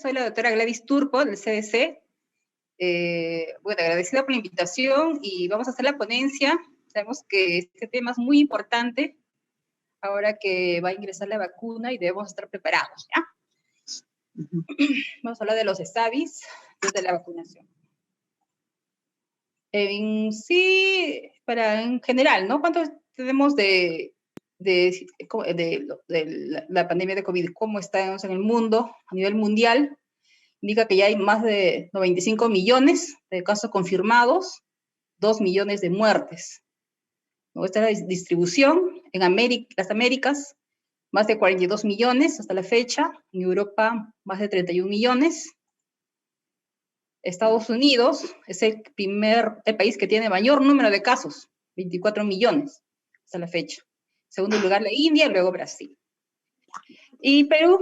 soy la doctora Gladys Turco, del CDC. Bueno, agradecida por la invitación y vamos a hacer la ponencia. Sabemos que este tema es muy importante ahora que va a ingresar la vacuna y debemos estar preparados, ¿ya? Vamos a hablar de los SAVIs desde la vacunación. En sí, en general, ¿no? ¿Cuántos tenemos de la pandemia de COVID? ¿Cómo estamos en el mundo, a nivel mundial? Indica que ya hay más de 95 millones de casos confirmados, 2 millones de muertes. ¿No? Esta es la distribución en las Américas, más de 42 millones hasta la fecha, en Europa más de 31 millones. Estados Unidos es el país que tiene mayor número de casos, 24 millones hasta la fecha. En segundo lugar la India y luego Brasil. Y Perú,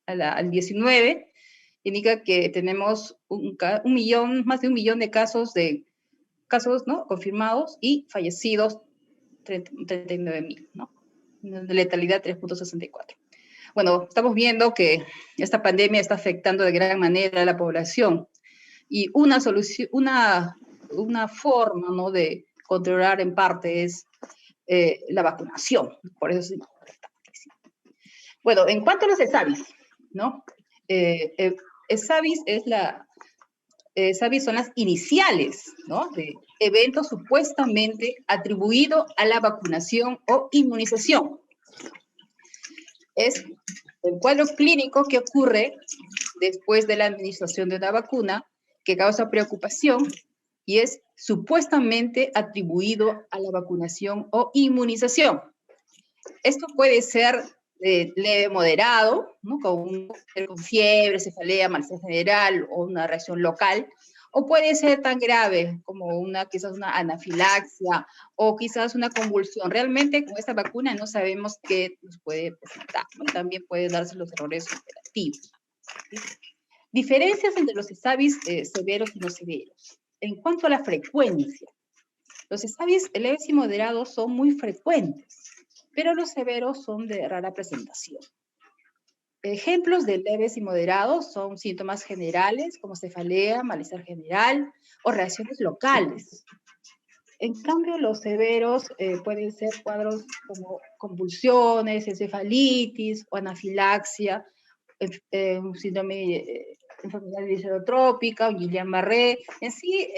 al 19, indica que tenemos más de un millón de casos, ¿no? confirmados y fallecidos 39.000, ¿no? De letalidad 3.64. Bueno, estamos viendo que esta pandemia está afectando de gran manera a la población y una forma, ¿no? de controlar en parte es la vacunación. Por eso es importante. Bueno, en cuanto a los SAVIs, ¿no? SAVIs son las iniciales, ¿no? de eventos supuestamente atribuidos a la vacunación o inmunización. Es el cuadro clínico que ocurre después de la administración de una vacuna que causa preocupación y es supuestamente atribuido a la vacunación o inmunización. Esto puede ser leve moderado, ¿no? con fiebre, cefalea, malestar general o una reacción local, o puede ser tan grave como quizás una anafilaxia o quizás una convulsión. Realmente con esta vacuna no sabemos qué nos puede presentar, ¿no? También pueden darse los errores operativos. ¿Sí? Diferencias entre los SAVIs severos y no severos. En cuanto a la frecuencia, los SAVIs leves y moderados son muy frecuentes, pero los severos son de rara presentación. Ejemplos de leves y moderados son síntomas generales como cefalea, malestar general o reacciones locales. En cambio, los severos pueden ser cuadros como convulsiones, encefalitis o anafilaxia, síndrome de enfermedad lisérotrópica o Guillain-Barré. En sí,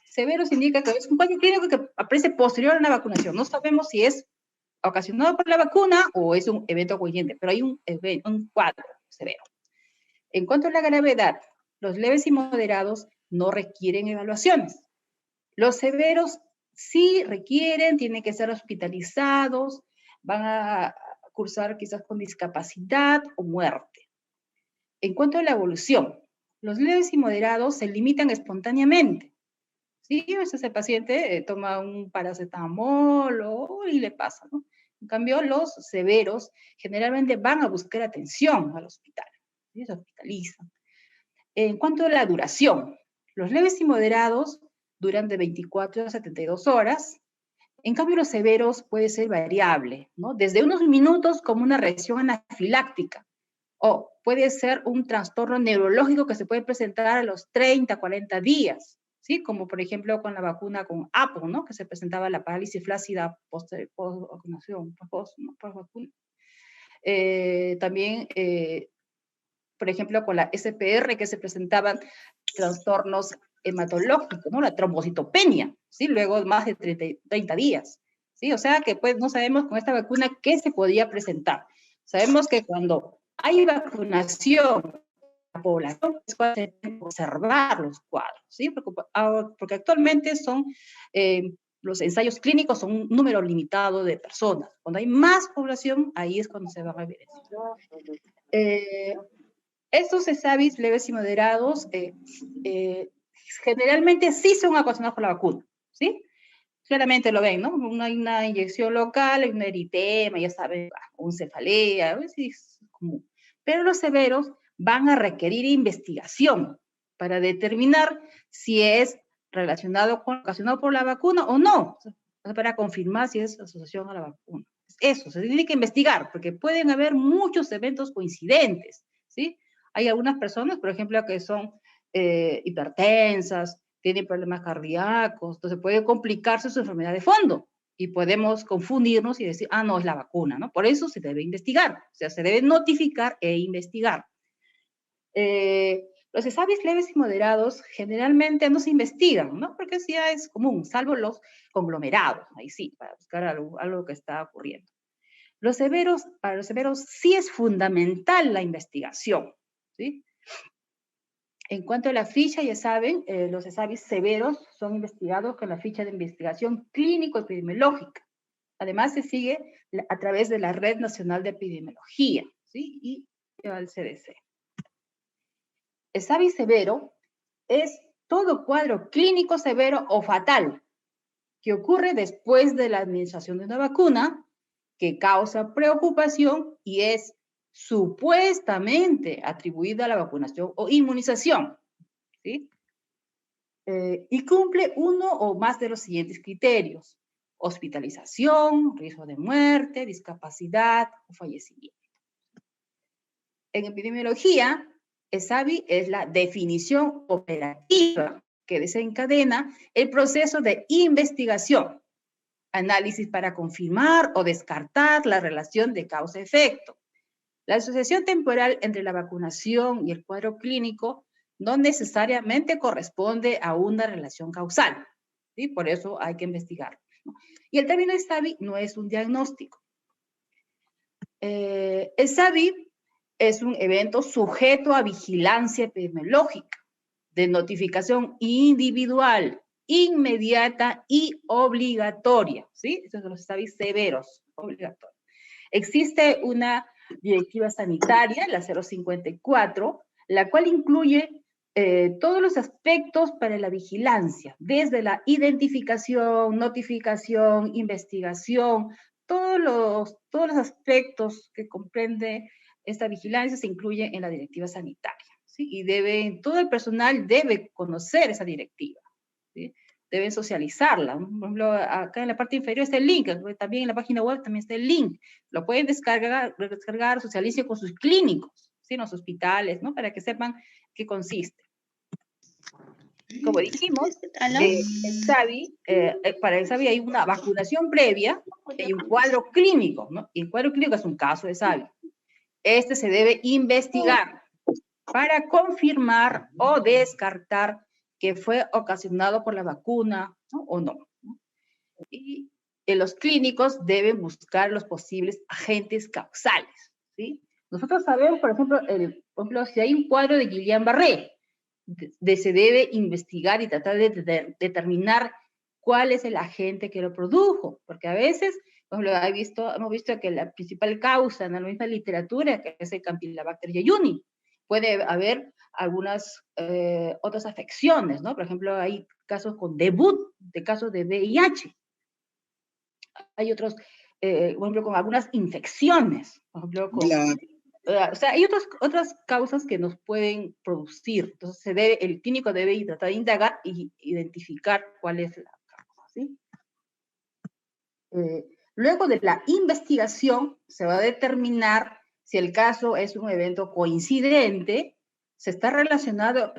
severos indica que es un cuadro clínico que aparece posterior a una vacunación. No sabemos si es ocasionado por la vacuna o es un evento coincidente, pero hay un cuadro severo. En cuanto a la gravedad, los leves y moderados no requieren evaluaciones. Los severos sí requieren, tienen que ser hospitalizados, van a cursar quizás con discapacidad o muerte. En cuanto a la evolución, los leves y moderados se limitan espontáneamente. Sí, a veces el paciente toma un paracetamol y le pasa, ¿no? En cambio, los severos generalmente van a buscar atención al hospital, ¿sí? Se hospitalizan. En cuanto a la duración, los leves y moderados duran de 24 a 72 horas. En cambio, los severos puede ser variable, ¿no? Desde unos minutos como una reacción anafiláctica, o puede ser un trastorno neurológico que se puede presentar a los 30, 40 días. ¿Sí? Como por ejemplo con la vacuna con APO, ¿no? Que se presentaba la parálisis flácida post-vacunación, post-vacuna. También, por ejemplo, con la SPR, que se presentaban trastornos hematológicos, ¿no? La trombocitopenia, ¿sí? Luego de más de 30 días, ¿sí? O sea que pues no sabemos con esta vacuna qué se podía presentar. Sabemos que cuando hay vacunación, la población es cuando se deben observar los cuadros, ¿sí? Porque actualmente son, los ensayos clínicos son un número limitado de personas. Cuando hay más población, ahí es cuando se van a ver eso. Estos SAVIs leves y moderados generalmente sí son ocasionados por la vacuna, ¿sí? Claramente lo ven, ¿no? Hay una inyección local, hay un eritema, ya saben, un cefalea, a veces es común. Pero los severos van a requerir investigación para determinar si es ocasionado por la vacuna o no, para confirmar si es asociación a la vacuna. Eso, se tiene que investigar, porque pueden haber muchos eventos coincidentes, ¿sí? Hay algunas personas, por ejemplo, que son hipertensas, tienen problemas cardíacos, entonces puede complicarse su enfermedad de fondo y podemos confundirnos y decir, ah, no, es la vacuna, ¿no? Por eso se debe investigar, o sea, se debe notificar e investigar. Los ESAVIS leves y moderados generalmente no se investigan, ¿no? Porque sí es común, salvo los conglomerados, ahí sí, para buscar algo que está ocurriendo. Para los severos sí es fundamental la investigación, ¿sí? En cuanto a la ficha, ya saben, los ESAVIS severos son investigados con la ficha de investigación clínico-epidemiológica. Además, se sigue a través de la Red Nacional de Epidemiología, ¿sí? Y el CDC. ESAVIS severo es todo cuadro clínico severo o fatal que ocurre después de la administración de una vacuna que causa preocupación y es supuestamente atribuida a la vacunación o inmunización, ¿sí? Y cumple uno o más de los siguientes criterios: hospitalización, riesgo de muerte, discapacidad o fallecimiento. En epidemiología, ESAVI es la definición operativa que desencadena el proceso de investigación, análisis para confirmar o descartar la relación de causa-efecto. La asociación temporal entre la vacunación y el cuadro clínico no necesariamente corresponde a una relación causal, ¿sí? Por eso hay que investigar, ¿no? Y el término ESAVI no es un diagnóstico. ESAVI es un evento sujeto a vigilancia epidemiológica, de notificación individual, inmediata y obligatoria, ¿sí? Estos son los ESAVI severos, obligatorios. Existe una directiva sanitaria, la 054, la cual incluye todos los aspectos para la vigilancia, desde la identificación, notificación, investigación, todos los aspectos que comprende esta vigilancia se incluye en la directiva sanitaria, ¿sí? Y todo el personal debe conocer esa directiva, ¿sí? Deben socializarla. Por ejemplo, acá en la parte inferior está el link, también en la página web también está el link. Lo pueden descargar, socialicen con sus clínicos, ¿sí? En los hospitales, ¿no? Para que sepan qué consiste. Como dijimos, para el ESAVI hay una vacunación previa y un cuadro clínico, ¿no? Y el cuadro clínico es un caso de ESAVI. Este se debe investigar para confirmar o descartar que fue ocasionado por la vacuna, ¿no? O no. Y los clínicos deben buscar los posibles agentes causales, ¿sí? Nosotros sabemos, por ejemplo, si hay un cuadro de Guillain-Barré, se debe investigar y tratar de determinar cuál es el agente que lo produjo, porque a veces, por ejemplo, hemos visto que la principal causa en la misma literatura, que es el Campylobacter jejuni, puede haber algunas otras afecciones, ¿no? Por ejemplo, hay casos con debut de casos de VIH. Hay otros, por ejemplo, con algunas infecciones, por ejemplo, con... o sea, hay otras causas que nos pueden producir. Entonces, el clínico debe tratar de indagar y identificar cuál es la causa, ¿sí? Luego de la investigación, se va a determinar si el caso es un evento coincidente, está relacionado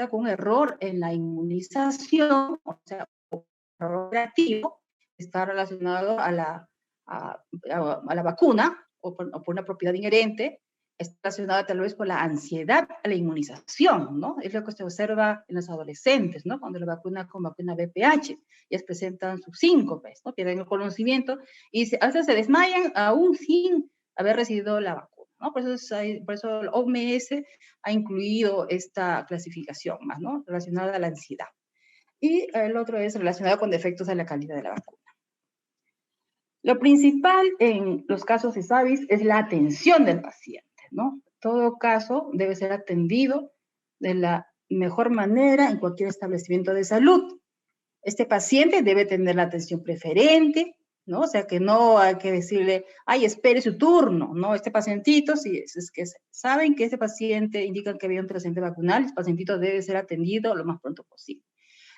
con un error en la inmunización, o sea, un error operativo, está relacionado a la vacuna o por una propiedad inherente, está relacionada tal vez por la ansiedad a la inmunización, ¿no? Es lo que se observa en los adolescentes, ¿no? Cuando la vacuna con vacuna VPH, ellas presentan sus síncopes, ¿no? Pierden el conocimiento y a veces se desmayan aún sin haber recibido la vacuna, ¿no? Por eso la OMS ha incluido esta clasificación más, ¿no? Relacionada a la ansiedad. Y el otro es relacionado con defectos de la calidad de la vacuna. Lo principal en los casos de ESAVIS es la atención del paciente, ¿no? Todo caso debe ser atendido de la mejor manera en cualquier establecimiento de salud. Este paciente debe tener la atención preferente, ¿no? O sea, que no hay que decirle, ay, espere su turno, ¿no? Este pacientito, si es que saben que este paciente indica que había un antecedente vacunal, el pacientito debe ser atendido lo más pronto posible.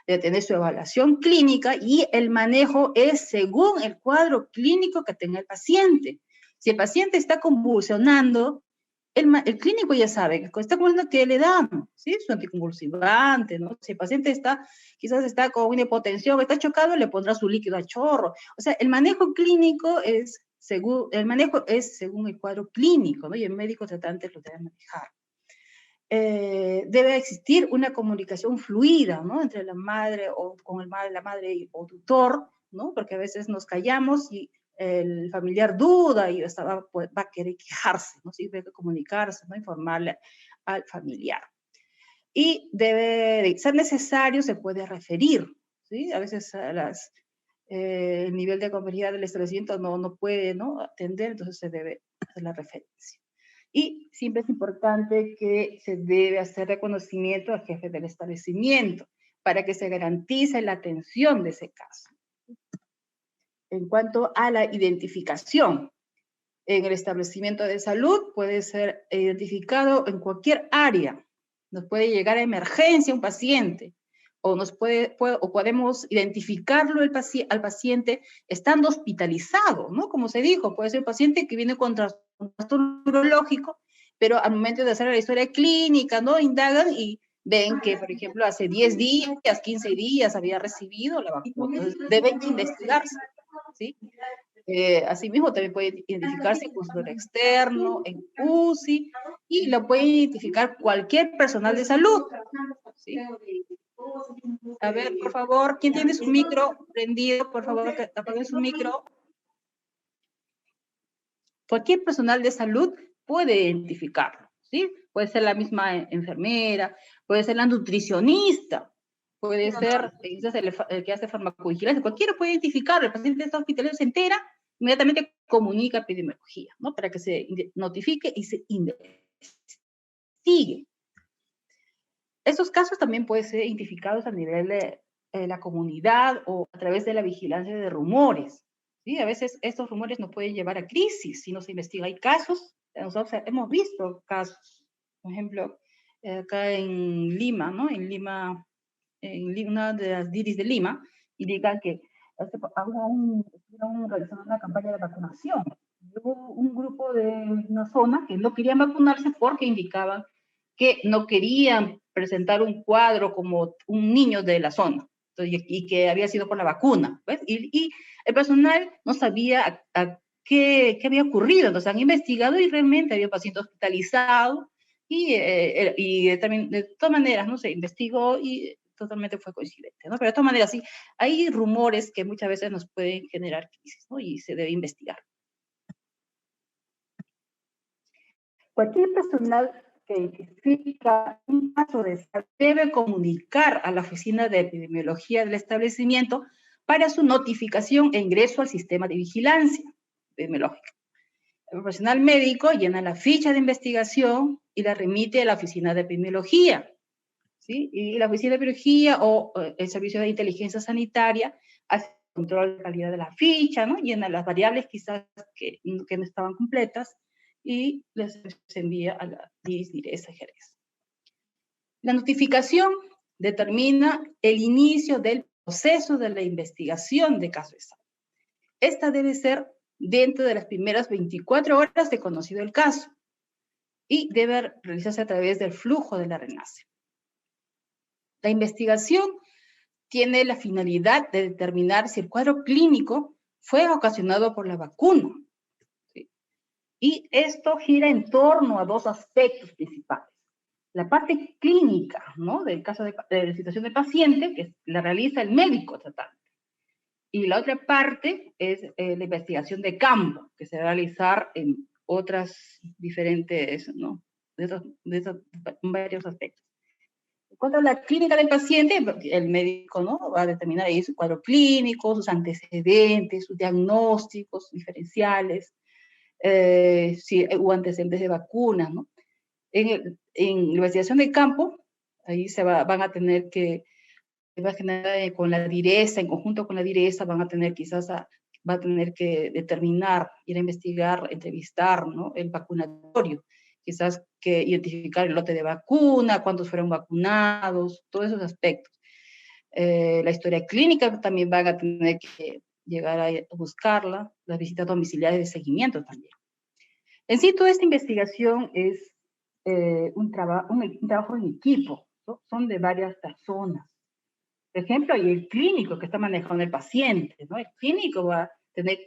Debe tener su evaluación clínica y el manejo es según el cuadro clínico que tenga el paciente. Si el paciente está convulsionando el clínico ya sabe que está comiendo que le dan, ¿sí? Su anticonvulsivante, ¿no? Si el paciente quizás está con una hipotensión, está chocado, le pondrá su líquido a chorro. O sea, el manejo clínico es según el cuadro clínico, ¿no? Y el médico tratante lo debe manejar. Debe existir una comunicación fluida, ¿no? Entre la madre o con la madre o tutor, ¿no? Porque a veces nos callamos y el familiar duda y va a querer quejarse, ¿no? Sí, debe comunicarse, ¿no? Informarle al familiar. Y debe de ser necesario, se puede referir, ¿sí? A veces el nivel de complejidad del establecimiento no puede, ¿no? Atender, entonces se debe hacer la referencia. Y siempre es importante que se debe hacer reconocimiento al jefe del establecimiento para que se garantice la atención de ese caso. En cuanto a la identificación, en el establecimiento de salud puede ser identificado en cualquier área. Nos puede llegar a emergencia un paciente o podemos identificarlo al paciente estando hospitalizado, ¿no? Como se dijo, puede ser un paciente que viene con trastorno neurológico, pero al momento de hacer la historia clínica, ¿no? Indagan y ven que, por ejemplo, hace 10 días, 15 días había recibido la vacuna. Entonces, deben investigarse, ¿sí? Asimismo, también puede identificarse en consultorio externo, en UCI, y lo puede identificar cualquier personal de salud, ¿sí? A ver, por favor, ¿quién tiene su micro prendido? Por favor, que apaguen su micro. Cualquier personal de salud puede identificarlo, ¿sí? Puede ser la misma enfermera, puede ser la nutricionista, puede ser el que hace farmacovigilancia, cualquiera puede identificarlo. El paciente está hospitalizado, se entera, inmediatamente comunica a epidemiología, ¿no? Para que se notifique y se investigue. Esos casos también pueden ser identificados a nivel de la comunidad o a través de la vigilancia de rumores. ¿Sí? A veces estos rumores nos pueden llevar a crisis si no se investiga. Hay casos, nosotros hemos visto casos, por ejemplo, acá en Lima, ¿no? En Lima, una de las DIRIs de Lima, indican que estuvieron realizando una campaña de vacunación. Hubo un grupo de una zona que no querían vacunarse porque indicaban que no querían presentar un cuadro como un niño de la zona. Entonces, y que había sido por la vacuna. ¿Ves? Y el personal no sabía qué había ocurrido. Entonces han investigado y realmente había paciente hospitalizado y también, de todas maneras, ¿no? Se investigó y totalmente fue coincidente, ¿no? Pero de todas maneras, sí, hay rumores que muchas veces nos pueden generar crisis, ¿no? Y se debe investigar. Cualquier personal que identifica un caso de salud debe comunicar a la oficina de epidemiología del establecimiento para su notificación e ingreso al sistema de vigilancia epidemiológica. El profesional médico llena la ficha de investigación y la remite a la oficina de epidemiología, ¿sí? Y la oficina de epidemiología o el servicio de inteligencia sanitaria hace control de calidad de la ficha, ¿no? Llena las variables quizás que no estaban completas y les envía a la DIRES Jerez. La notificación determina el inicio del proceso de la investigación de caso de salud. Esta debe ser dentro de las primeras 24 horas de conocido el caso y debe realizarse a través del flujo de la RENACE. La investigación tiene la finalidad de determinar si el cuadro clínico fue ocasionado por la vacuna. ¿Sí? Y esto gira en torno a dos aspectos principales. La parte clínica, ¿no? Del caso de la situación del paciente, que la realiza el médico tratante. Y la otra parte es la investigación de campo, que se va a realizar en otras diferentes, ¿no? De esos varios aspectos. En cuanto a la clínica del paciente, el médico, ¿no? Va a determinar ahí su cuadro clínico, sus antecedentes, sus diagnósticos diferenciales, si hubo antecedentes de vacunas, ¿no? En la investigación de campo, ahí van a tener que, va a generar con la DIRESA, en conjunto con la DIRESA, va a tener que determinar, ir a investigar, entrevistar, ¿no? El vacunatorio, quizás que identificar el lote de vacuna, cuántos fueron vacunados, todos esos aspectos. La historia clínica también van a tener que llegar a buscarla, las visitas domiciliares de seguimiento también. En sí, toda esta investigación es un trabajo en equipo, ¿no? Son de varias personas. Por ejemplo, hay el clínico que está manejando el paciente, ¿no? El clínico va a tener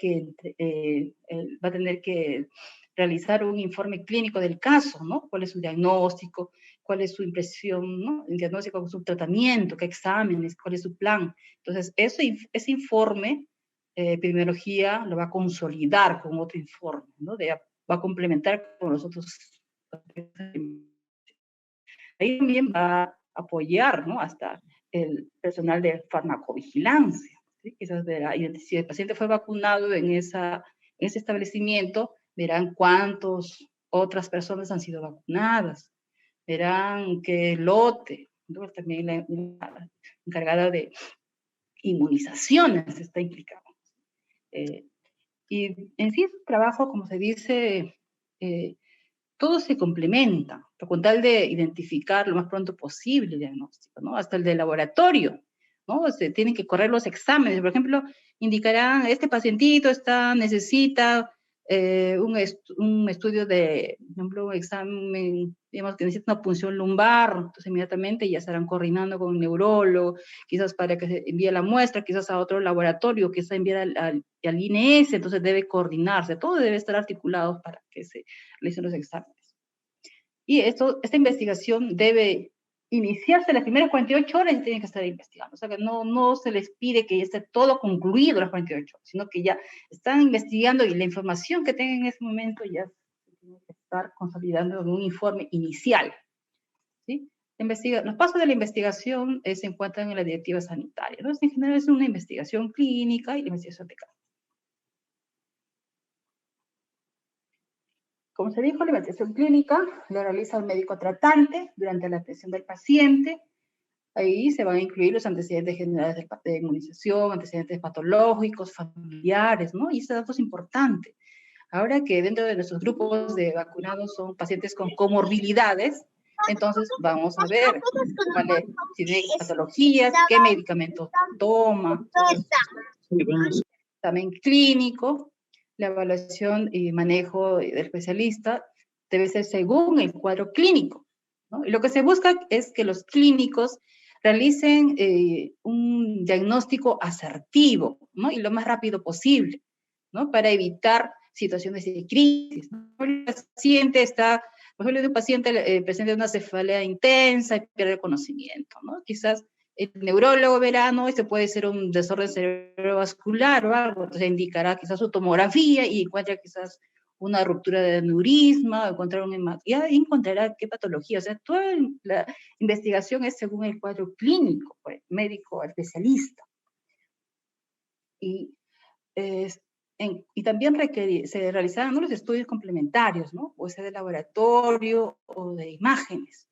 que realizar un informe clínico del caso, ¿no? ¿Cuál es su diagnóstico? ¿Cuál es su impresión, ¿no? El diagnóstico, su tratamiento, qué exámenes, cuál es su plan. Entonces, ese informe, epidemiología lo va a consolidar con otro informe, ¿no? Va a complementar con los otros. Ahí también va a apoyar, ¿no? Hasta el personal de farmacovigilancia, ¿sí? Quizás si el paciente fue vacunado en ese establecimiento, verán cuántas otras personas han sido vacunadas, verán qué lote, ¿no? También la encargada de inmunizaciones está implicada. Y en sí, el trabajo, como se dice, todo se complementa, con tal de identificar lo más pronto posible el diagnóstico, ¿no? Hasta el de laboratorio, ¿no? Se tienen que correr los exámenes, por ejemplo, indicarán, este pacientito necesita un estudio de, por ejemplo, un examen, digamos que necesita una punción lumbar, entonces inmediatamente ya estarán coordinando con un neurólogo, quizás para que se envíe la muestra, quizás a otro laboratorio que se envía al INS, entonces debe coordinarse, todo debe estar articulado para que se realicen los exámenes. Y esta investigación debe iniciarse las primeras 48 horas y tienen que estar investigando. O sea que no se les pide que ya esté todo concluido las 48 horas, sino que ya están investigando y la información que tengan en ese momento ya se tiene que estar consolidando en un informe inicial. ¿Sí? Los pasos de la investigación se encuentran en la directiva sanitaria, ¿no? En general es una investigación clínica y la investigación de caso. Como se dijo, la investigación clínica la realiza el médico tratante durante la atención del paciente. Ahí se van a incluir los antecedentes generales de inmunización, antecedentes patológicos, familiares, ¿no? Y ese dato es importante. Ahora que dentro de nuestros grupos de vacunados son pacientes con comorbilidades, entonces vamos a ver si tiene patologías, qué medicamentos toma, también clínico. La evaluación y manejo del especialista debe ser según el cuadro clínico, ¿no? Y lo que se busca es que los clínicos realicen un diagnóstico asertivo, ¿no? Y lo más rápido posible, ¿no? Para evitar situaciones de crisis, ¿no? El paciente está, por ejemplo, de un paciente presenta una cefalea intensa y pierde el conocimiento, ¿no? Quizás el neurólogo verá, ¿no? Este puede ser un desorden cerebrovascular o algo, entonces indicará quizás su tomografía y encuentra quizás una ruptura de aneurisma, ya encontrará qué patología. O sea, toda la investigación es según el cuadro clínico, por el médico especialista. Y también se realizarán, ¿no?, los estudios complementarios, ¿no? Puede ser de laboratorio o de imágenes.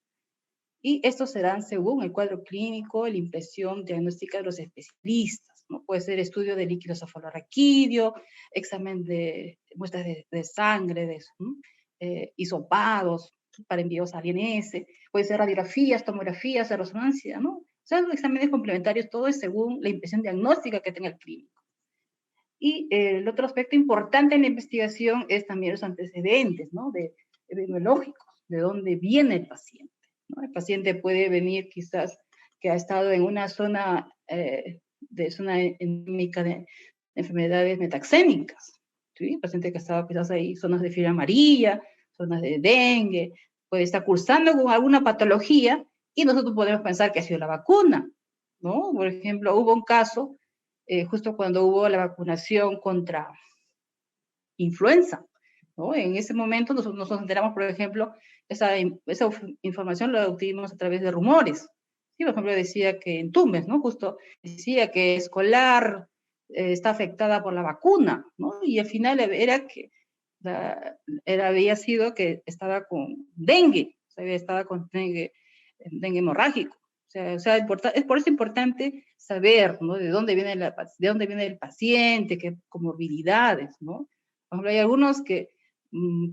Y estos serán según el cuadro clínico, la impresión diagnóstica de los especialistas, ¿no? Puede ser estudio de líquido cefalorraquídeo, examen de muestras de sangre, hisopados para envíos al INS, puede ser radiografías, tomografías de resonancia, ¿no? O sea, los exámenes complementarios, todo es según la impresión diagnóstica que tenga el clínico. Y el otro aspecto importante en la investigación es también los antecedentes, ¿no? Epidemiológicos, de dónde viene el paciente, ¿no? El paciente puede venir quizás que ha estado en una zona endémica de enfermedades metaxémicas, ¿sí? El paciente que ha estado quizás ahí, zonas de fiebre amarilla, zonas de dengue, puede estar cursando con alguna patología y nosotros podemos pensar que ha sido la vacuna, ¿no? Por ejemplo, hubo un caso justo cuando hubo la vacunación contra influenza, ¿no? En ese momento nos enteramos, por ejemplo, esa información la obtuvimos a través de rumores. Sí, por ejemplo, decía que en Tumbes, ¿no? Justo decía que escolar está afectada por la vacuna, ¿no? Y al final había sido que estaba con dengue, o sea, estaba con dengue hemorrágico. O sea, es por eso importante saber, ¿no?, de dónde viene el paciente, qué comorbilidades, ¿no? Por ejemplo, hay algunos que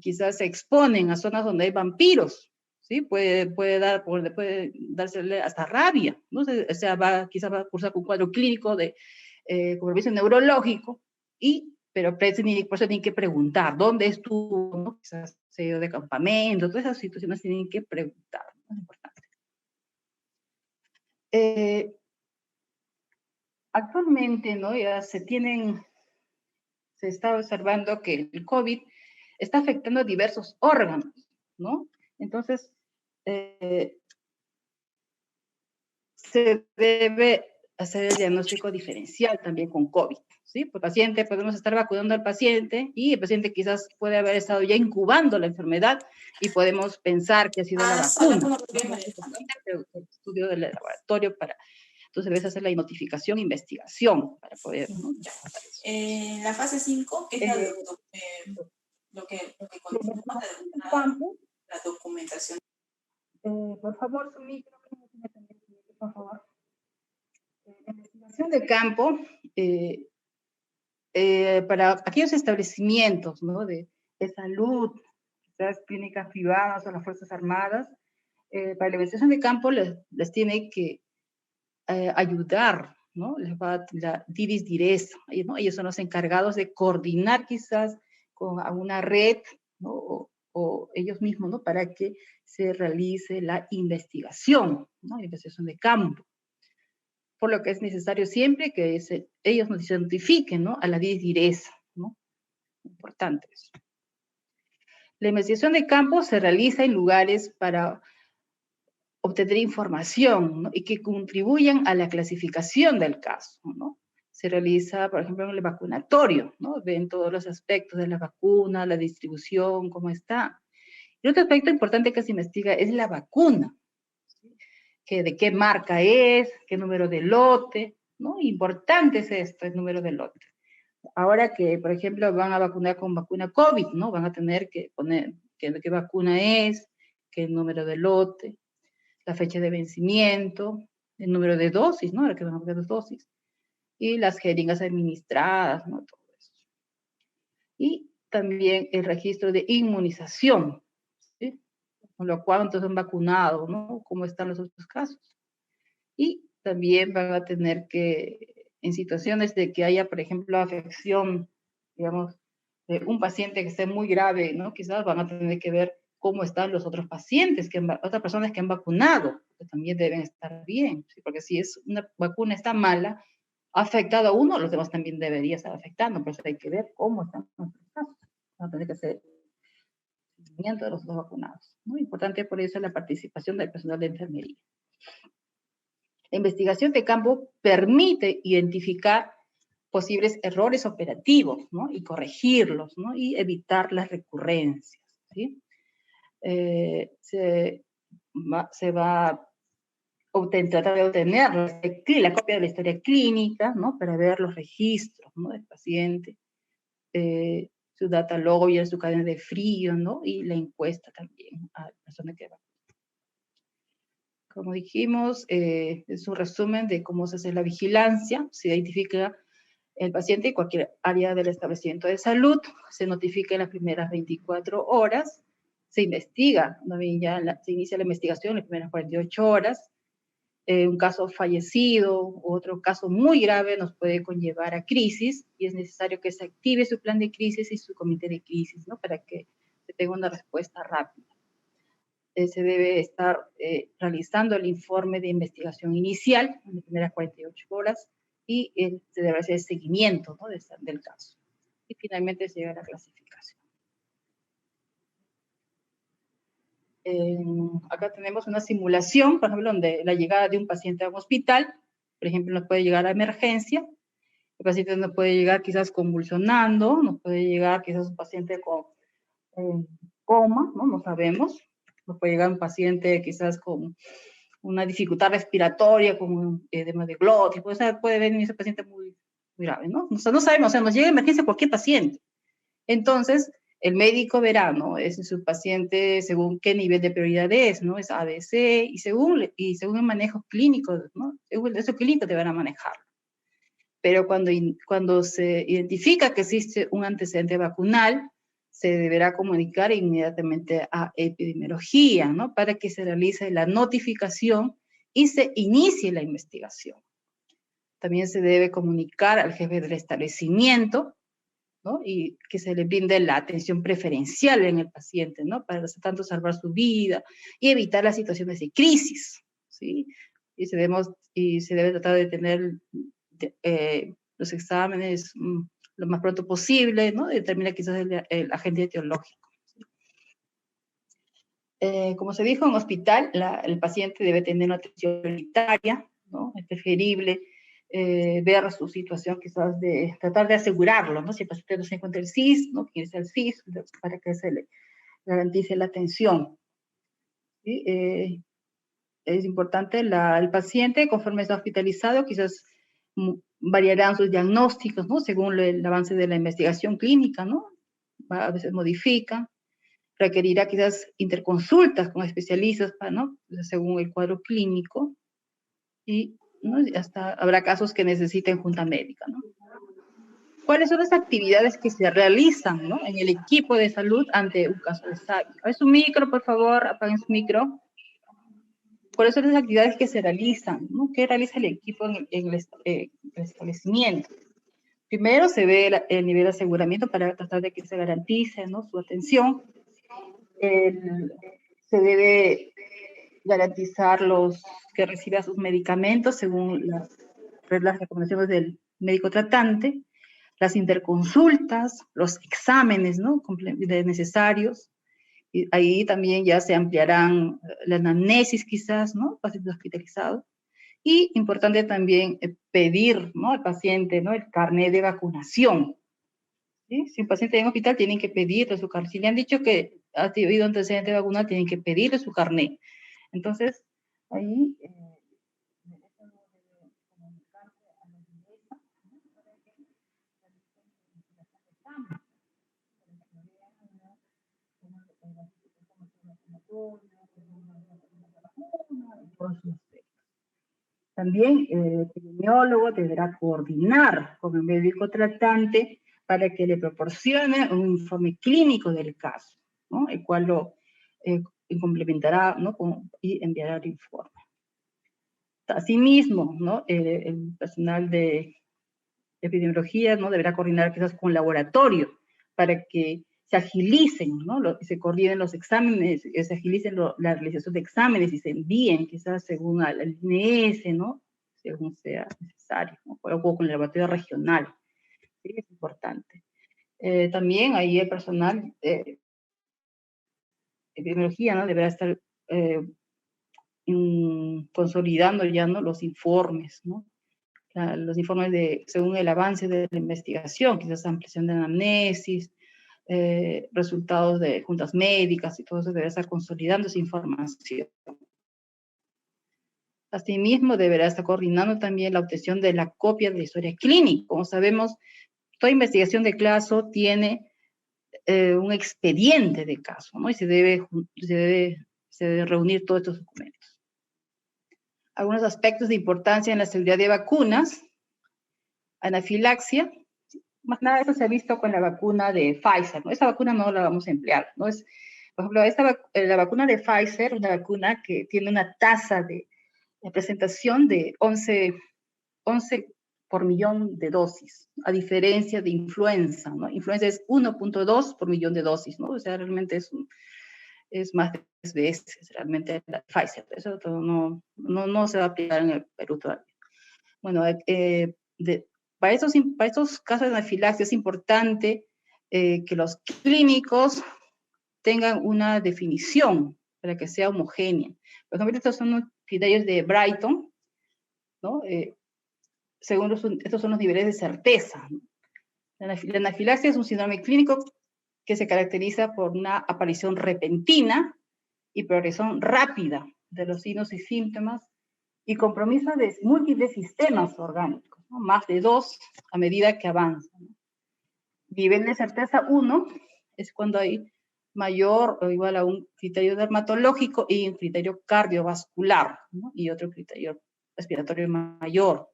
quizás se exponen a zonas donde hay vampiros, ¿sí? Puede dársele hasta rabia, ¿no? O sea, quizás va a cursar con un cuadro clínico de compromiso neurológico, pero por eso tienen que preguntar, ¿dónde estuvo? ¿No? Quizás se ha ido de campamento, todas esas situaciones tienen que preguntar, ¿no? Es importante. Actualmente, ¿no? Ya se está observando que el COVID está afectando a diversos órganos, ¿no? Entonces, se debe hacer el diagnóstico diferencial también con COVID, ¿sí? Por paciente podemos estar vacunando al paciente y el paciente quizás puede haber estado ya incubando la enfermedad y podemos pensar que ha sido la vacuna, ¿no? Es importante el estudio del laboratorio para, entonces debes hacer la notificación, investigación para poder, ¿no? La fase 5 es lo que continúa la documentación. Por favor, su micro, por favor. La investigación de campo, para aquellos establecimientos, ¿no? de salud, quizás clínicas privadas o las Fuerzas Armadas, para la investigación de campo les tiene que ayudar, ¿no? Les va la Divis Dires, ¿no? Ellos son los encargados de coordinar quizás con alguna red, ¿no? o ellos mismos, ¿no? Para que se realice la investigación, ¿no? La investigación de campo. Por lo que es necesario siempre que ellos nos identifiquen, ¿no? A la Divis Dires, ¿no? Importante eso. La investigación de campo se realiza en lugares para obtener información, ¿no? Y que contribuyan a la clasificación del caso, ¿no? Se realiza, por ejemplo, en el vacunatorio, ¿no? Ven todos los aspectos de la vacuna, la distribución, cómo está. Y otro aspecto importante que se investiga es la vacuna, ¿sí? Que de qué marca es, qué número de lote, ¿no? Importante es esto, el número de lote. Ahora que, por ejemplo, van a vacunar con vacuna COVID, ¿no? Van a tener que poner qué vacuna es, qué número de lote, la fecha de vencimiento, el número de dosis, ¿no? Ahora que van a poner las dosis, y las jeringas administradas, ¿no? Todo eso. Y también el registro de inmunización, ¿sí? Con lo cual entonces han vacunado, ¿no? ¿Cómo están los otros casos? Y también van a tener que, en situaciones de que haya, por ejemplo, afección, digamos, de un paciente que esté muy grave, ¿no? Quizás van a tener que ver cómo están los otros pacientes, otras personas que han vacunado, que también deben estar bien, ¿sí? Porque si es una vacuna está mala, ha afectado a uno, los demás también deberían estar afectando, por eso hay que ver cómo están los casos. Van a tener que hacer seguimiento de los dos vacunados. Muy importante por eso la participación del personal de enfermería. La investigación de campo permite identificar posibles errores operativos, ¿no? Y corregirlos, ¿no? Y evitar las recurrencias, ¿sí? Se va a tratar de obtener la copia de la historia clínica, ¿no? Para ver los registros, ¿no? Del paciente, su data logger, su cadena de frío, ¿no? Y la encuesta también a la persona que va. Como dijimos, es un resumen de cómo se hace la vigilancia, se identifica el paciente en cualquier área del establecimiento de salud, se notifica en las primeras 24 horas, se investiga, ¿no? Se inicia la investigación en las primeras 48 horas, un caso fallecido, otro caso muy grave nos puede conllevar a crisis y es necesario que se active su plan de crisis y su comité de crisis, ¿no? Para que se tenga una respuesta rápida. Se debe estar realizando el informe de investigación inicial en las primeras 48 horas y se debe hacer el seguimiento, ¿no? del caso. Y finalmente se llega a la clasificación. Acá tenemos una simulación, por ejemplo, donde la llegada de un paciente a un hospital, por ejemplo, nos puede llegar a emergencia, el paciente nos puede llegar quizás convulsionando, nos puede llegar quizás un paciente con coma, ¿no? No sabemos. Nos puede llegar un paciente quizás con una dificultad respiratoria, como edema de glotis, puede venir ese paciente muy, muy grave, ¿no? O sea, no sabemos, o sea, nos llega a emergencia cualquier paciente. Entonces, el médico verá, ¿no? Es su paciente según qué nivel de prioridad es, ¿no? Es ABC, y según el manejo clínico, ¿no? Según eso clínico te van a manejar. Pero cuando se identifica que existe un antecedente vacunal, se deberá comunicar inmediatamente a epidemiología, ¿no? Para que se realice la notificación y se inicie la investigación. También se debe comunicar al jefe del establecimiento, ¿no? Y que se le brinde la atención preferencial en el paciente, ¿no? Para tanto salvar su vida y evitar las situaciones de crisis, ¿sí? Y se debe tratar de tener los exámenes lo más pronto posible, ¿no? Determina quizás el agente etiológico. Como se dijo, en hospital el paciente debe tener una atención prioritaria, ¿no? Es preferible ver su situación, quizás de tratar de asegurarlo, ¿no? Si el paciente no se encuentra el CIS, ¿no? Que irse al CIS para que se le garantice la atención. ¿Sí? Es importante el paciente, conforme está hospitalizado, quizás variarán sus diagnósticos, ¿no? Según el avance de la investigación clínica, ¿no? A veces modifica, requerirá quizás interconsultas con especialistas, ¿no? Según el cuadro clínico, y ¿no? Hasta habrá casos que necesiten junta médica, ¿no? ¿Cuáles son las actividades que se realizan, ¿no? En el equipo de salud ante un caso de SAVI? Apaguen su micro, por favor, apaguen su micro. ¿Cuáles son las actividades que se realizan, ¿no? ¿Qué realiza el equipo en el establecimiento? Primero se ve el nivel de aseguramiento para tratar de que se garantice, ¿no? Su atención. Se debe garantizar que reciba sus medicamentos según las recomendaciones del médico tratante, las interconsultas, los exámenes, ¿no? Necesarios. Y ahí también ya se ampliarán la anamnesis quizás, ¿no? Pacientes hospitalizados. Y importante también pedir, ¿no? Al paciente, ¿no? El carnet de vacunación. ¿Sí? Si un paciente en hospital, tienen que pedirle su carnet. Si le han dicho que ha habido antecedente vacunal, tienen que pedirle su carnet. Entonces, ahí también el epidemiólogo deberá coordinar con el médico tratante para que le proporcione un informe clínico del caso, ¿no? El cual lo complementará, ¿no? Y enviará el informe. Asimismo, ¿no? El personal de epidemiología, ¿no? Deberá coordinar quizás con laboratorio para que se agilicen, ¿no? Se coordinen los exámenes, se agilicen la realización de exámenes y se envíen quizás según al INS, ¿no? Según sea necesario, ¿no? O con el laboratorio regional. ¿Sí? Es importante. También ahí el personal de epidemiología, ¿no? Deberá estar consolidando ya, ¿no? Los informes, ¿no? Los informes según el avance de la investigación, quizás ampliación de anamnesis, resultados de juntas médicas y todo eso debe estar consolidando esa información. Asimismo, deberá estar coordinando también la obtención de la copia de la historia clínica. Como sabemos, toda investigación de caso tiene un expediente de caso, ¿no? Y se debe reunir todos estos documentos. Algunos aspectos de importancia en la seguridad de vacunas. Anafilaxia. Más nada, eso se ha visto con la vacuna de Pfizer, ¿no? Esa vacuna no la vamos a emplear, ¿no? Por ejemplo, la vacuna de Pfizer, una vacuna que tiene una tasa de presentación de 11 por millón de dosis, a diferencia de influenza, ¿no? Influenza es 1.2 por millón de dosis, ¿no? O sea, realmente es más de 10 veces realmente la Pfizer. Eso no se va a aplicar en el Perú todavía. Bueno, para estos casos de anafilaxia es importante que los clínicos tengan una definición para que sea homogénea. Por ejemplo, estos son los criterios de Brighton, ¿no? Estos son los niveles de certeza, ¿no? La anafilaxia es un síndrome clínico que se caracteriza por una aparición repentina y progresión rápida de los signos y síntomas y compromiso de múltiples sistemas orgánicos, ¿no? Más de 2 a medida que avanza, ¿no? Nivel de certeza 1 es cuando hay mayor o igual a un criterio dermatológico y un criterio cardiovascular, ¿no? Y otro criterio respiratorio mayor,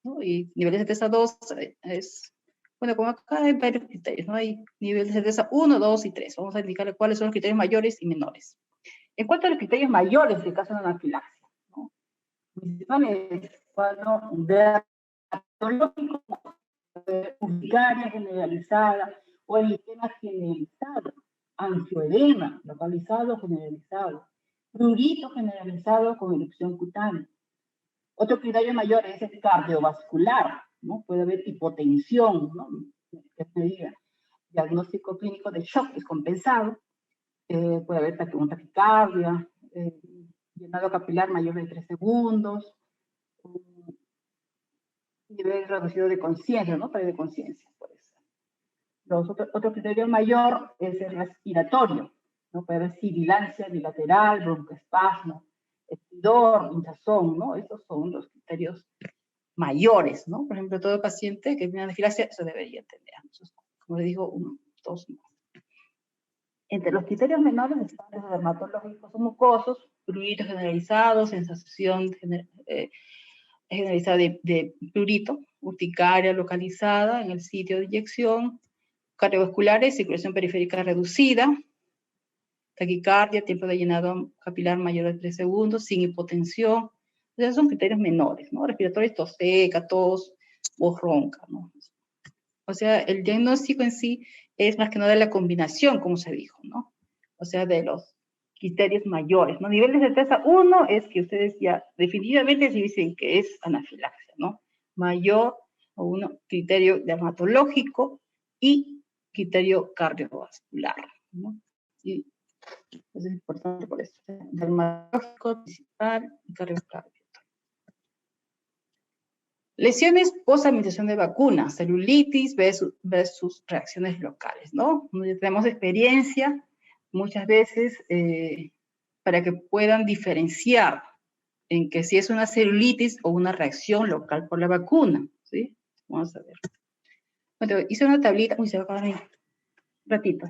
¿no? Y nivel de certeza 2 es, bueno, como acá hay varios criterios, ¿no? Hay nivel de certeza 1, 2 y 3. Vamos a indicarle cuáles son los criterios mayores y menores. En cuanto a los criterios mayores del caso de anafilaxia, ¿no? Principalmente cuando dermatológico urticaria generalizada o eritema generalizado, angioedema localizado o generalizado, prurito generalizado con erupción cutánea. Otro criterio mayor es el cardiovascular, ¿no? Puede haber hipotensión, ¿no? Es medida. Diagnóstico clínico de shock descompensado, puede haber taquicardia, llenado capilar mayor de 3 segundos, nivel reducido de conciencia, ¿no? Pérdida de conciencia, puede ser. Otro criterio mayor es el respiratorio, ¿no? Puede haber sibilancia bilateral, broncoespasmo, estridor, hinchazón, ¿no? Estos son los criterios mayores, ¿no? Por ejemplo, todo paciente que tiene anafilaxia se debería tener. Entonces, como le digo, 1, 2 más. Entre los criterios menores están los dermatológicos o mucosos, prurito generalizado, sensación generalizada de prurito, urticaria localizada en el sitio de inyección, cardiovasculares, circulación periférica reducida, taquicardia, tiempo de llenado capilar mayor de 3 segundos, sin hipotensión. Esos son criterios menores, ¿no? Respiratorios, tos seca, tos, voz ronca, ¿no? O sea, el diagnóstico en sí es más que nada la combinación, como se dijo, ¿no? O sea, de los criterios mayores, ¿no? Nivel de certeza 1 es que ustedes ya definitivamente se dicen que es anafilaxia, ¿no? Mayor o 1 criterio dermatológico y criterio cardiovascular, ¿no? Y eso es importante por eso. Dermatológico, principal y cardiovascular. Lesiones post-administración de vacunas, celulitis versus reacciones locales, ¿no? Tenemos experiencia muchas veces para que puedan diferenciar en que si es una celulitis o una reacción local por la vacuna, ¿sí? Vamos a ver. Bueno, hice una tablita, uy, se va a acabar ahí, un ratito.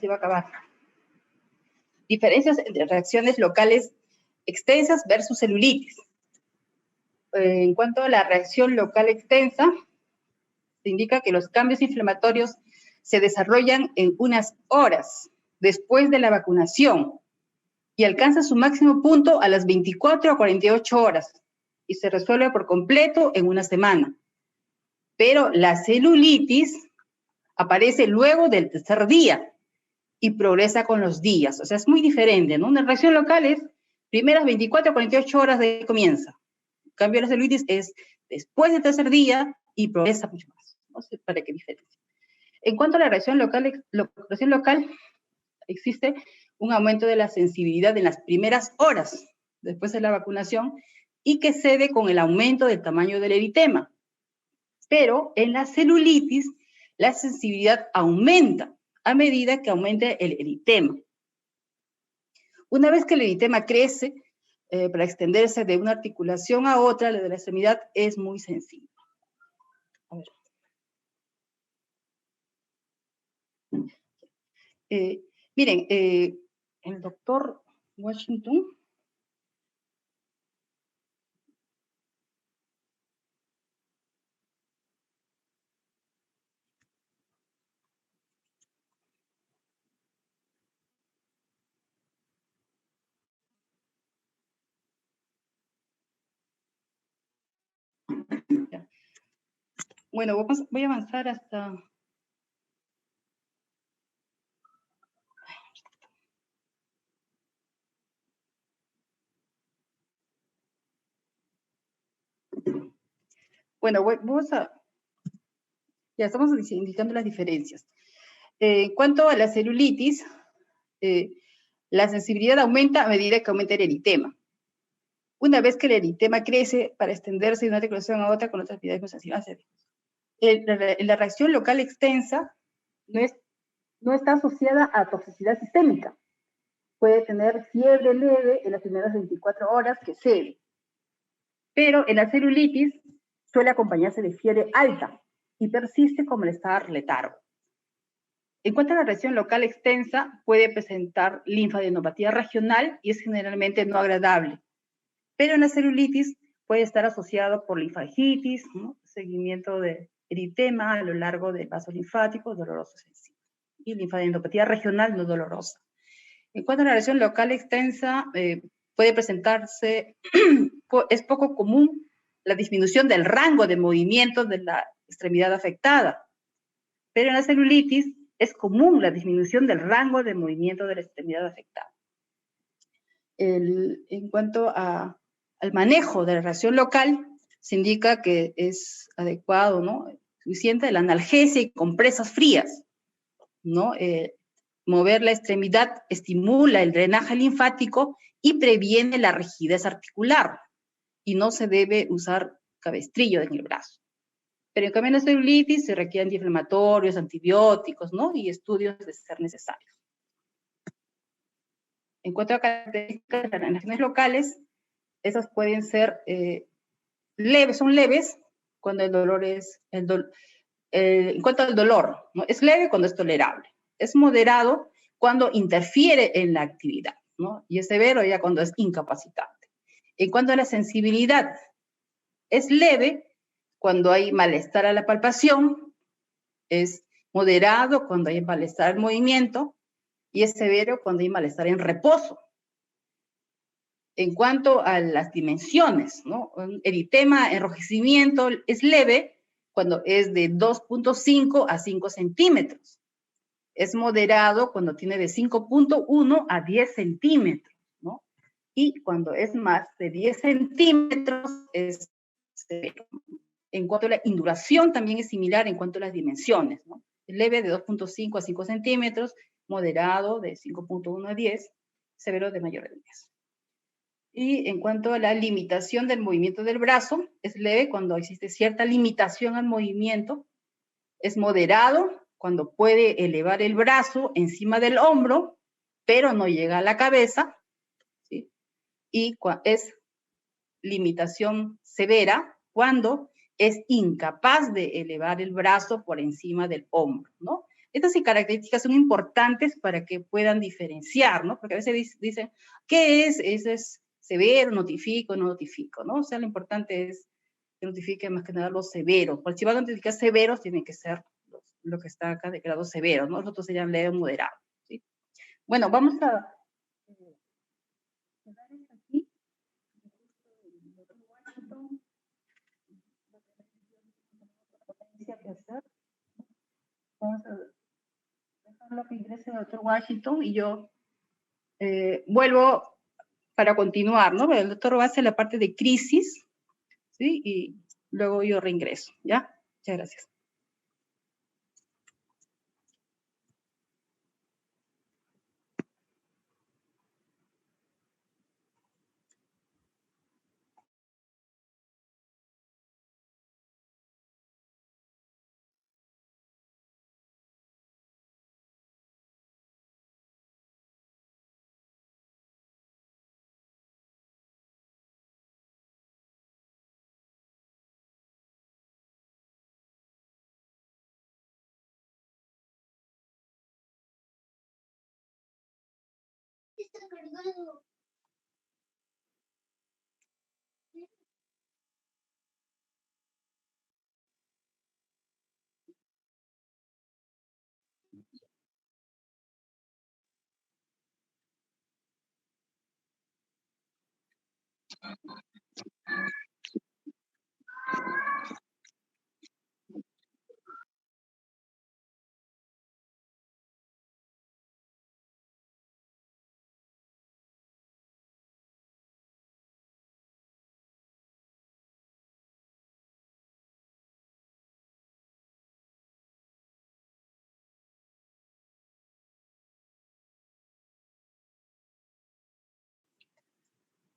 Se va a acabar. Diferencias entre reacciones locales extensas versus celulitis. En cuanto a la reacción local extensa, se indica que los cambios inflamatorios se desarrollan en unas horas después de la vacunación y alcanza su máximo punto a las 24 a 48 horas y se resuelve por completo en una semana. Pero la celulitis aparece luego del tercer día y progresa con los días. O sea, es muy diferente, ¿no? Una reacción local es primeras 24 a 48 horas de comienza. En cambio, la celulitis es después del tercer día y progresa mucho más. No sé para qué diferencia. En cuanto a la reacción local, existe un aumento de la sensibilidad en las primeras horas después de la vacunación y que cede con el aumento del tamaño del eritema. Pero en la celulitis, la sensibilidad aumenta a medida que aumente el eritema. Una vez que el eritema crece, para extenderse de una articulación a otra, la de la extremidad es muy sensible. A ver. Miren, el doctor Washington bueno, voy a avanzar hasta... Bueno, vamos a... Ya estamos indicando las diferencias. En cuanto a la celulitis, la sensibilidad aumenta a medida que aumenta el eritema. Una vez que el eritema crece para extenderse de una articulación a otra con otras actividades sensibles. La reacción local extensa no está asociada a toxicidad sistémica. puede tener fiebre leve en las primeras 24 horas que cede. Pero en la celulitis suele acompañarse de fiebre alta y persiste con malestar letargo. En cuanto a la reacción local extensa, puede presentar linfadenopatía regional y es generalmente no agradable. Pero en la celulitis puede estar asociado por linfagitis, ¿no? Seguimiento de eritema a lo largo del vaso linfático, doloroso sensible. Y linfadenopatía regional no dolorosa. En cuanto a la reacción local extensa, puede presentarse, es poco común la disminución del rango de movimiento de la extremidad afectada. Pero en la celulitis es común la disminución del rango de movimiento de la extremidad afectada. En cuanto al manejo de la reacción local, se indica que es adecuado, ¿no? Suficiente la analgesia y compresas frías, ¿no? Mover la extremidad estimula el drenaje linfático y previene la rigidez articular, y no se debe usar cabestrillo en el brazo. Pero en cambio en la celulitis se requieren antiinflamatorios, antibióticos, ¿no? Y estudios de ser necesarios. En cuanto a características de las reacciones locales, esas pueden ser leves, son leves cuando el dolor es, en cuanto al dolor, ¿no? Es leve cuando es tolerable. Es moderado cuando interfiere en la actividad, ¿no? Y es severo ya cuando es incapacitante. En cuanto a la sensibilidad, es leve cuando hay malestar a la palpación, es moderado cuando hay malestar al movimiento y es severo cuando hay malestar en reposo. En cuanto a las dimensiones, ¿no? Un eritema, enrojecimiento es leve cuando es de 2.5 a 5 centímetros. Es moderado cuando tiene de 5.1 a 10 centímetros, ¿no? Y cuando es más de 10 centímetros es severo. En cuanto a la induración, también es similar en cuanto a las dimensiones, ¿no? Leve de 2.5 a 5 centímetros, moderado de 5.1 a 10, severo de mayor de 10. Y en cuanto a la limitación del movimiento del brazo, es leve cuando existe cierta limitación al movimiento, es moderado cuando puede elevar el brazo encima del hombro, pero no llega a la cabeza, ¿sí? Y es limitación severa cuando es incapaz de elevar el brazo por encima del hombro, ¿no? Estas características son importantes para que puedan diferenciar, ¿no? Porque a veces dicen, ¿qué es? ¿Eso es severo? ¿Notifico? ¿No notifico? ¿No? O sea, lo importante es que notifique más que nada los severos. Porque si van a notificar severos, tienen que ser lo que está acá de grado severo, ¿no? Los otros serían leve o moderado, ¿sí? Bueno, vamos a... Vamos a dejarlo que ingrese el doctor Washington y yo vuelvo para continuar, ¿no? El doctor va a hacer la parte de crisis, ¿sí? Y luego yo reingreso, ¿ya? Muchas gracias.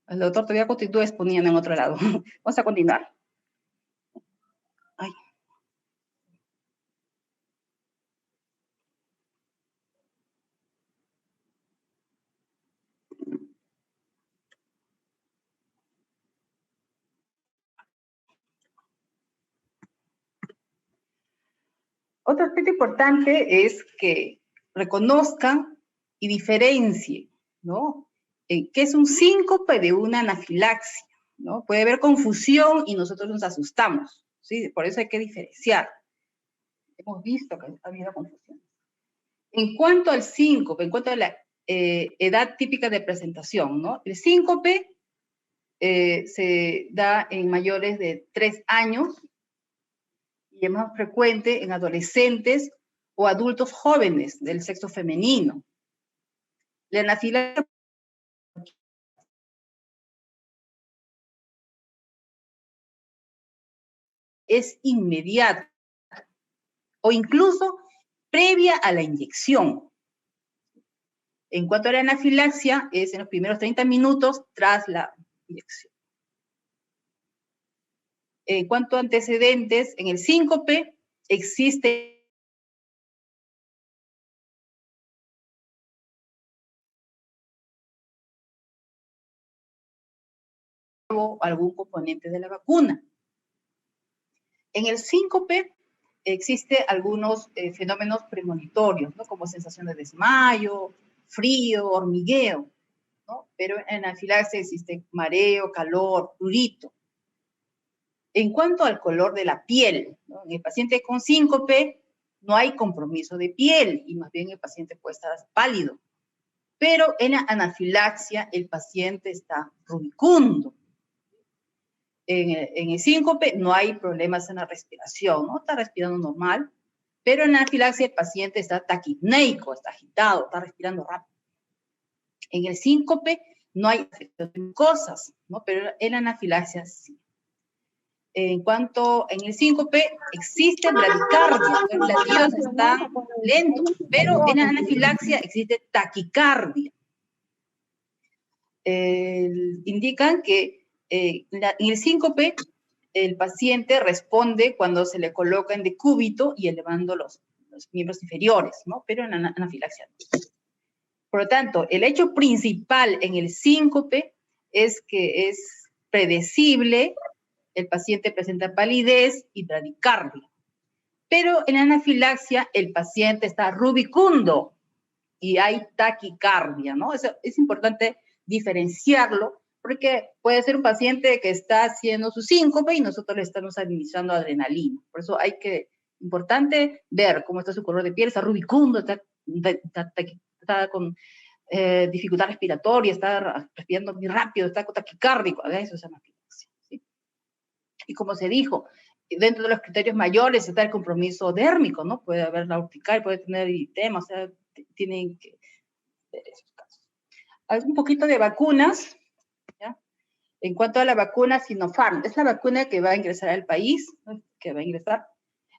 El doctor todavía continúa exponiendo en otro lado. Vamos a continuar. Ay. Otro aspecto importante es que reconozcan y diferencien, ¿no? ¿Qué es un síncope de una anafilaxia? ¿No? Puede haber confusión y nosotros nos asustamos, ¿sí? Por eso hay que diferenciar. Hemos visto que ha habido confusión. En cuanto al síncope, en cuanto a la edad típica de presentación, ¿no? El síncope se da en mayores de 3 años y es más frecuente en adolescentes o adultos jóvenes del sexo femenino. La anafilaxia es inmediata o incluso previa a la inyección. En cuanto a la anafilaxia, es en los primeros 30 minutos tras la inyección. En cuanto a antecedentes, en el síncope existe algún componente de la vacuna. En el síncope existe algunos fenómenos premonitorios, ¿no? Como sensación de desmayo, frío, hormigueo, ¿no? Pero en anafilaxia existe mareo, calor, prurito. En cuanto al color de la piel, ¿no? En el paciente con síncope no hay compromiso de piel y más bien el paciente puede estar pálido. Pero en la anafilaxia el paciente está rubicundo. En el síncope no hay problemas en la respiración, ¿no? Está respirando normal, pero en la anafilaxia el paciente está taquipneico, está agitado, está respirando rápido. En el síncope no hay cosas, ¿no? Pero en la anafilaxia sí. En el síncope existe bradicardia, los latidos están lentos, pero en la anafilaxia existe taquicardia. Indican que en el síncope el paciente responde cuando se le coloca en decúbito y elevando los miembros inferiores, ¿no? Pero en anafilaxia no. Por lo tanto, el hecho principal en el síncope es que es predecible, el paciente presenta palidez y bradicardia. Pero en anafilaxia el paciente está rubicundo y hay taquicardia, ¿no? Es importante diferenciarlo porque puede ser un paciente que está haciendo su síncope y nosotros le estamos administrando adrenalina. Por eso importante ver cómo está su color de piel, está rubicundo, está con dificultad respiratoria, está respirando muy rápido, está taquicárdico, eso es anafilaxia, ¿sí? Y como se dijo, dentro de los criterios mayores está el compromiso dérmico, ¿no? Puede haber la urticaria, puede tener eritema, o sea, tienen que ver esos casos. Un poquito de vacunas, ¿ya? En cuanto a la vacuna Sinopharm, es la vacuna que va a ingresar al país, ¿no? Que va a ingresar.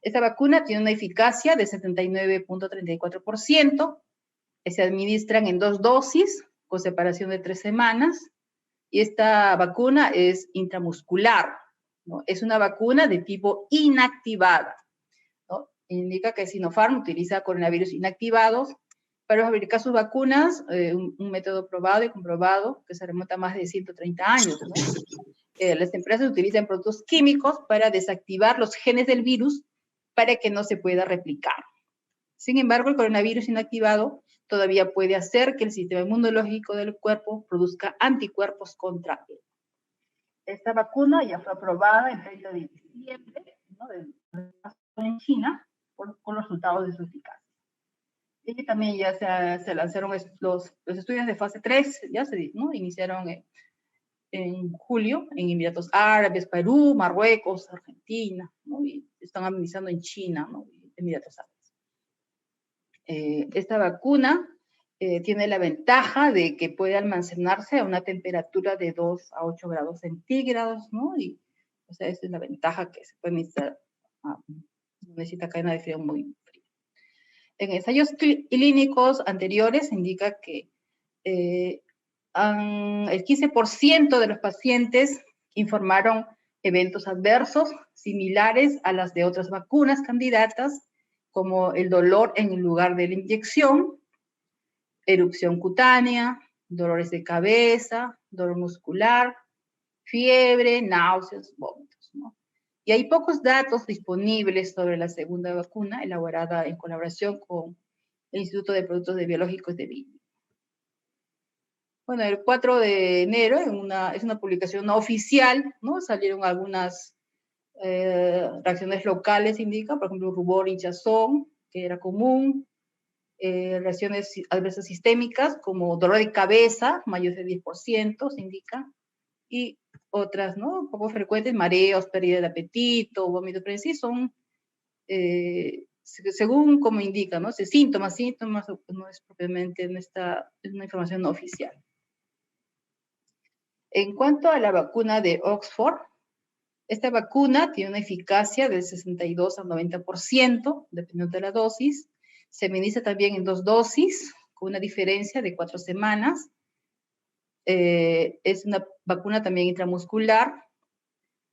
Esta vacuna tiene una eficacia de 79.34%, se administran en 2 dosis, con separación de 3 semanas, y esta vacuna es intramuscular, ¿no? Es una vacuna de tipo inactivada, ¿no? Indica que Sinopharm utiliza coronavirus inactivados para fabricar sus vacunas, un método probado y comprobado que se remonta a más de 130 años, ¿no? Las empresas utilizan productos químicos para desactivar los genes del virus para que no se pueda replicar. Sin embargo, el coronavirus inactivado todavía puede hacer que el sistema inmunológico del cuerpo produzca anticuerpos contra él. Esta vacuna ya fue aprobada el 30 de diciembre, ¿no? En China con los resultados de su eficacia. Y también ya se lanzaron los estudios de fase 3, ya se ¿no? Iniciaron en julio en Emiratos Árabes, Perú, Marruecos, Argentina, ¿no? Y están administrando en China, ¿no? Emiratos Árabes. Esta vacuna tiene la ventaja de que puede almacenarse a una temperatura de 2 a 8 grados centígrados, ¿no? Y, o sea, esa es la ventaja que se puede administrar. No necesita cadena de frío muy fría. En ensayos clínicos anteriores indica que el 15% de los pacientes informaron eventos adversos similares a las de otras vacunas candidatas, como el dolor en el lugar de la inyección, erupción cutánea, dolores de cabeza, dolor muscular, fiebre, náuseas, vómitos, ¿no? Y hay pocos datos disponibles sobre la segunda vacuna, elaborada en colaboración con el Instituto de Productos Biológicos de Lima. Bueno, el 4 de enero es una publicación no oficial, ¿no? Salieron algunas reacciones locales, indica, por ejemplo, rubor, hinchazón, que era común, reacciones adversas sistémicas, como dolor de cabeza, mayor de 10%, se indica, y otras, ¿no? Poco frecuentes, mareos, pérdida de apetito, vómito, pero en sí son, según como indica, ¿no? Síntomas, no es propiamente, es una información no oficial. En cuanto a la vacuna de Oxford, esta vacuna tiene una eficacia del 62 al 90%, dependiendo de la dosis. Se administra también en 2 dosis, con una diferencia de 4 semanas. Es una vacuna también intramuscular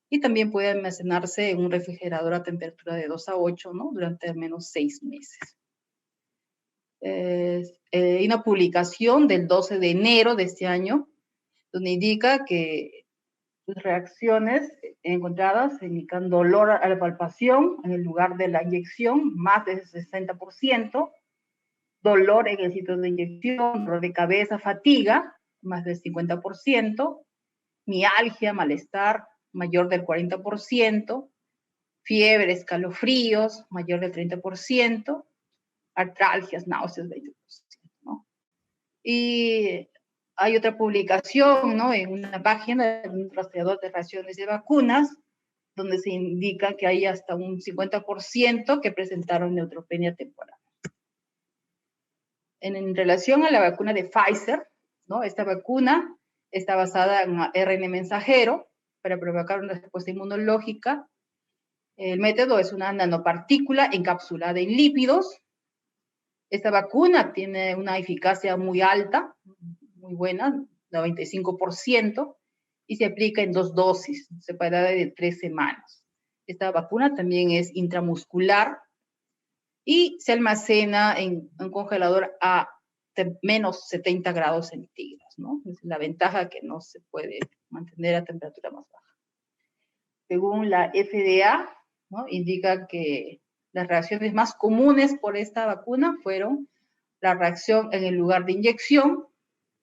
y también puede almacenarse en un refrigerador a temperatura de 2 a 8, ¿no? Durante al menos 6 meses. Hay una publicación del 12 de enero de este año, donde indica que sus reacciones encontradas indican dolor a la palpación en el lugar de la inyección, más del 60%, dolor en el sitio de inyección, dolor de cabeza, fatiga, más del 50%, mialgia, malestar, mayor del 40%, fiebre, escalofríos, mayor del 30%, artralgias, náuseas, 20%, ¿no? Y hay otra publicación, ¿no? En una página de un rastreador de reacciones de vacunas, donde se indica que hay hasta un 50% que presentaron neutropenia temporal. En relación a la vacuna de Pfizer, ¿no? Esta vacuna está basada en ARN mensajero para provocar una respuesta inmunológica. El método es una nanopartícula encapsulada en lípidos. Esta vacuna tiene una eficacia muy alta, muy buena, 95%, y se aplica en 2 dosis, separada de 3 semanas. Esta vacuna también es intramuscular y se almacena en un congelador a menos 70 grados centígrados, ¿no? Es la ventaja que no se puede mantener a temperatura más baja. Según la FDA, ¿no? Indica que las reacciones más comunes por esta vacuna fueron la reacción en el lugar de inyección,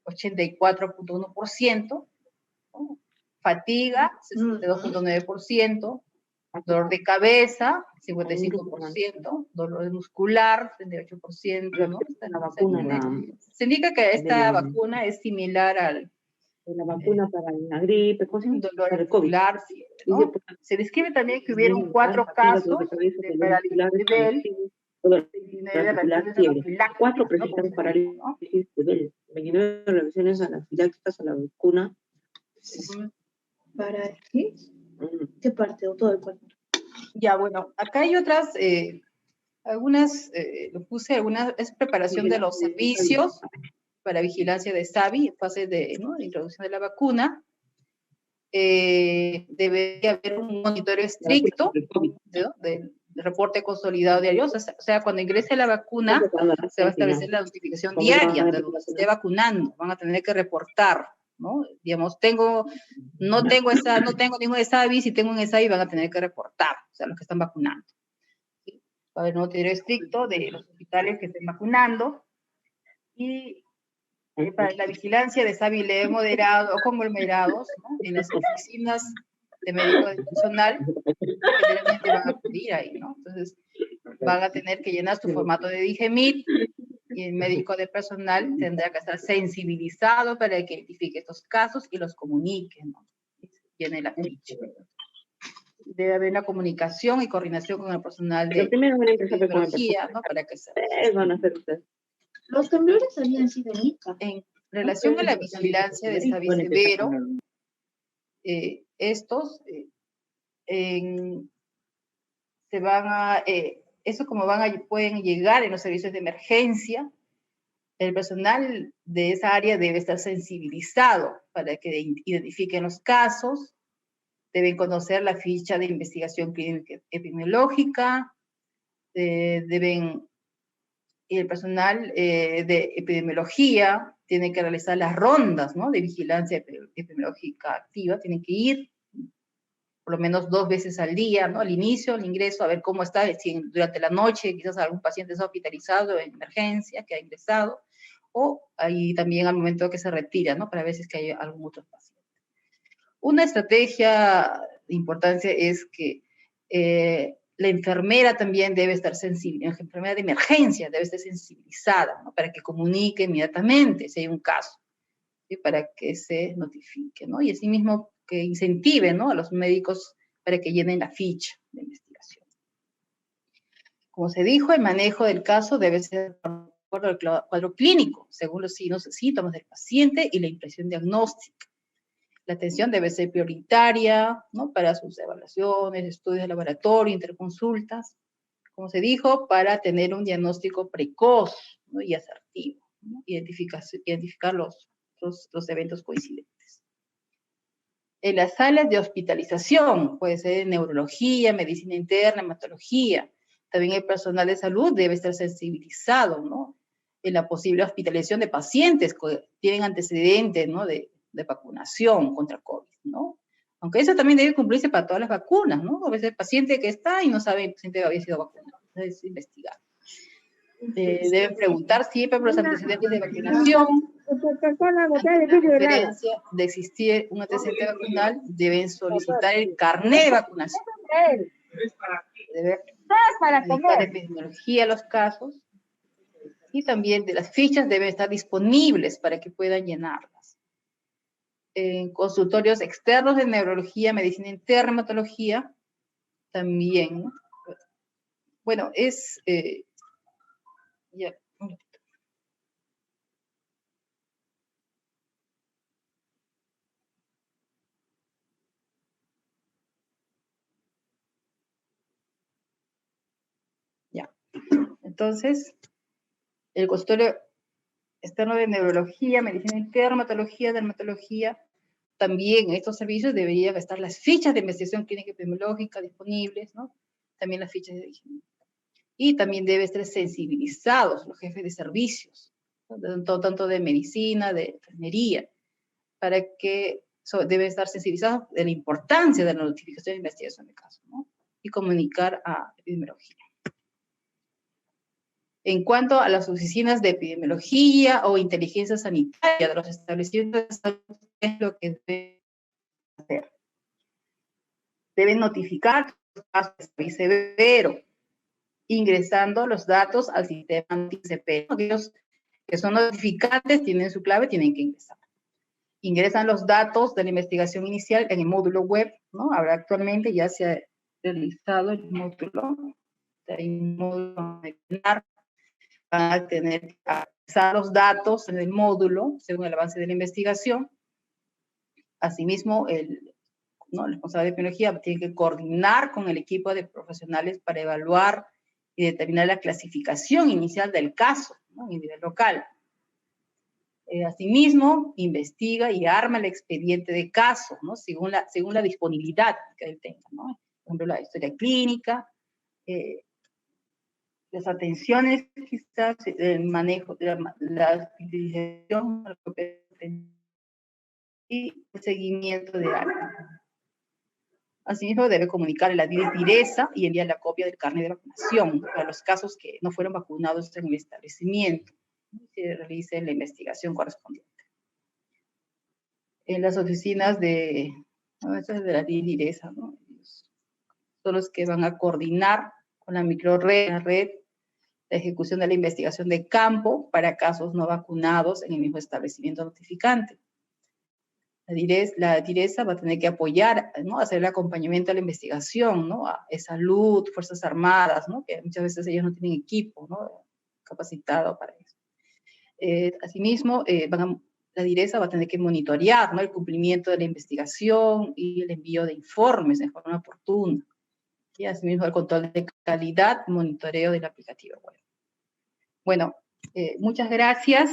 84.1%, ¿no? Fatiga, 62.9%, dolor de cabeza, 55%, dolor muscular, 38%, ¿no? La vacuna, se indica que esta vacuna es similar al la vacuna para la gripe, un dolor muscular, ¿no? Se describe también que hubieron 4 casos de parálisis de Bell, 29 reacciones anafilácticas, 4 presentaron parálisis de Bell, 29 reacciones anafilácticas a la vacuna. ¿Para qué? ¿Qué parte o todo el cuerpo? Ya, bueno, acá hay otras, algunas, lo puse, algunas, es preparación de los servicios para vigilancia de SAVI, en fase de, ¿no?, de introducción de la vacuna. Debería haber un monitoreo estricto, ¿no?, del reporte consolidado diario. O sea, cuando ingrese la vacuna, se va a establecer la notificación diaria de donde se esté vacunando. Van a tener que reportar, ¿no? Digamos, no tengo ningún SAVI, si tengo un SAVI van a tener que reportar, o sea, los que están vacunando. ¿Sí? Va a haber un monitoreo estricto de los hospitales que estén vacunando. Y para la vigilancia de SAVI leve, moderado o conglomerados, ¿no?, en las oficinas de médico de personal, generalmente van a acudir ahí, ¿no? Entonces, van a tener que llenar su formato de DIGEMIT y el médico de personal tendrá que estar sensibilizado para que identifique estos casos y los comunique, ¿no? Llene la ficha. Debe haber una comunicación y coordinación con el personal de epidemiología, ¿no?, para que se... van a hacer ustedes. Los temblores habían sido en Ica. En relación a la vigilancia de SAVI severo, estos se van a, eso como pueden llegar en los servicios de emergencia, el personal de esa área debe estar sensibilizado para que identifiquen los casos, deben conocer la ficha de investigación clínica epidemiológica, y el personal de epidemiología tiene que realizar las rondas, ¿no?, de vigilancia epidemiológica activa, tienen que ir por lo menos 2 veces al día, ¿no? Al inicio, al ingreso, a ver cómo está, si durante la noche quizás algún paciente está hospitalizado en emergencia, que ha ingresado, o ahí también al momento que se retira, ¿no? Para ver si es que hay algún otro paciente. Una estrategia de importancia es que la enfermera también debe estar sensible, la enfermera de emergencia debe estar sensibilizada, ¿no? Para que comunique inmediatamente si hay un caso, ¿sí? Para que se notifique, ¿no? Y asimismo que incentive, ¿no? A los médicos para que llenen la ficha de investigación. Como se dijo, el manejo del caso debe ser de acuerdo al cuadro clínico, según los signos y síntomas del paciente y la impresión diagnóstica. La atención debe ser prioritaria, ¿no? Para sus evaluaciones, estudios de laboratorio, interconsultas, como se dijo, para tener un diagnóstico precoz, ¿no? Y asertivo, ¿no? Identificar los eventos coincidentes. En las salas de hospitalización, puede ser en neurología, medicina interna, hematología, también el personal de salud debe estar sensibilizado, ¿no? En la posible hospitalización de pacientes que tienen antecedentes, ¿no? De vacunación contra COVID, ¿no? Aunque eso también debe cumplirse para todas las vacunas, ¿no? A veces el paciente que está y no sabe el paciente había sido vacunado, entonces investigar. Deben preguntar siempre por los antecedentes de vacunación. En diferencia de existir un antecedente vacunal, deben solicitar el carnet de vacunación. Debe dedicar epidemiología a los casos y también de las fichas deben estar disponibles para que puedan llenarlas. En consultorios externos de neurología, medicina interna, hematología, también. Bueno, es... ya. Ya. Entonces, el consultorio externo de neurología, medicina interna, hematología, dermatología, también en estos servicios deberían estar las fichas de investigación clínica epidemiológica disponibles, ¿no? También las fichas de higiene. Y también deben estar sensibilizados los jefes de servicios, ¿no? Tanto de medicina, de enfermería, para que deben estar sensibilizados de la importancia de la notificación de investigación de casos, ¿no? Y comunicar a epidemiología. En cuanto a las oficinas de epidemiología o inteligencia sanitaria de los establecimientos de salud, es lo que deben hacer. Deben notificar los casos de severo, ingresando los datos al sistema anti-CP. Aquellos que son notificantes tienen su clave, tienen que ingresar. Ingresan los datos de la investigación inicial en el módulo web, ¿no? Ahora actualmente ya se ha realizado el módulo, hay un módulo webinar. Van a tener que accesar los datos en el módulo según el avance de la investigación. Asimismo, el responsable de epidemiología tiene que coordinar con el equipo de profesionales para evaluar y determinar la clasificación inicial del caso, ¿no? A nivel local. Asimismo, investiga y arma el expediente de caso, ¿no? Según la disponibilidad que él tenga, ¿no? Por ejemplo, la historia clínica, las atenciones, quizás, el manejo de la utilización y el seguimiento de área. Asimismo, debe comunicar a la DIRESA y enviar la copia del carnet de vacunación para los casos que no fueron vacunados en el establecimiento. Se realice la investigación correspondiente. En las oficinas de la DIRESA, ¿no? Son los que van a coordinar con la microred, la red, la ejecución de la investigación de campo para casos no vacunados en el mismo establecimiento notificante. La DIRESA va a tener que apoyar, ¿no? Hacer el acompañamiento a la investigación, ¿no? A salud, Fuerzas Armadas, ¿no? Que muchas veces ellos no tienen equipo, ¿no? Capacitado para eso. Asimismo, la DIRESA va a tener que monitorear, ¿no? El cumplimiento de la investigación y el envío de informes de forma oportuna. Y asimismo el control de calidad, monitoreo del aplicativo web. Bueno, muchas gracias.